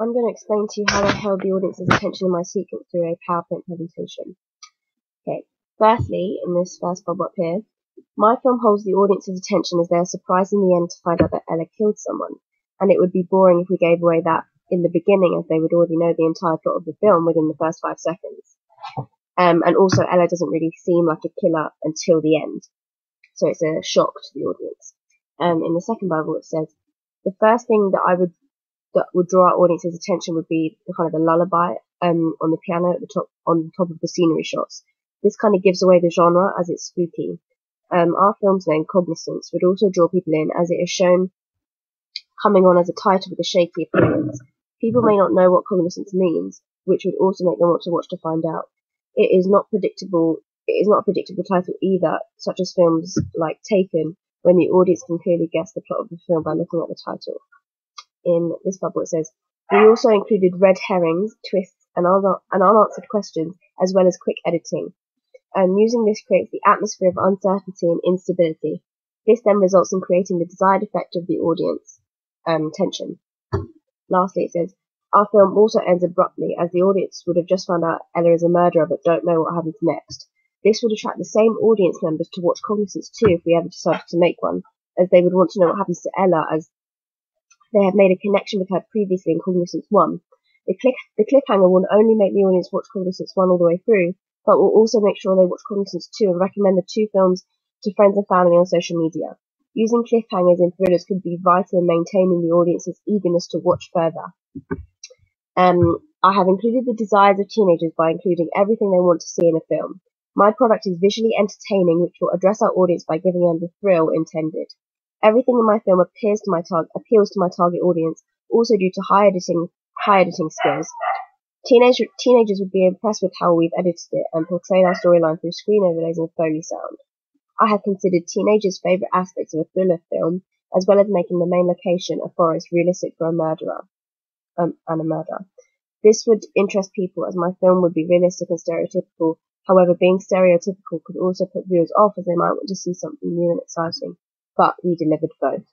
I'm going to explain to you how I held the audience's attention in my sequence through a PowerPoint presentation. Okay, firstly, in this first bubble up here, my film holds the audience's attention as they are surprised in the end to find out that Ella killed someone, and it would be boring if we gave away that in the beginning, as they would already know the entire plot of the film within the first 5 seconds. And also, Ella doesn't really seem like a killer until the end, so it's a shock to the audience. In the second bubble, it says, the first thing that would draw our audience's attention would be the kind of the lullaby on the piano at the top, on the top of the scenery shots. This kind of gives away the genre as it's spooky. Our film's name, Cognizance, would also draw people in as it is shown coming on as a title with a shaky appearance. People may not know what cognizance means, which would also make them want to watch to find out. It is not a predictable title either, such as films like Taken, when the audience can clearly guess the plot of the film by looking at the title. In this bubble it says, we also included red herrings, twists, and unanswered questions, as well as quick editing. Using this creates the atmosphere of uncertainty and instability. This then results in creating the desired effect of the audience, tension. Lastly, it says, our film also ends abruptly, as the audience would have just found out Ella is a murderer but don't know what happens next. This would attract the same audience members to watch Cognizance 2 if we ever decided to make one, as they would want to know what happens to Ella, as they have made a connection with her previously in Cognizance 1. The cliffhanger will not only make the audience watch Cognizance 1 all the way through, but will also make sure they watch Cognizance 2 and recommend the 2 films to friends and family on social media. Using cliffhangers in thrillers could be vital in maintaining the audience's eagerness to watch further. I have included the desires of teenagers by including everything they want to see in a film. My product is visually entertaining, which will address our audience by giving them the thrill intended. Everything in my film appeals to my target audience, also due to high editing skills. Teenagers would be impressed with how we've edited it and portrayed our storyline through screen overlays and Foley sound. I have considered teenagers' favourite aspects of a thriller film, as well as making the main location, a forest, realistic for a murderer. This would interest people, as my film would be realistic and stereotypical. However, being stereotypical could also put viewers off, as they might want to see something new and exciting. But we delivered both.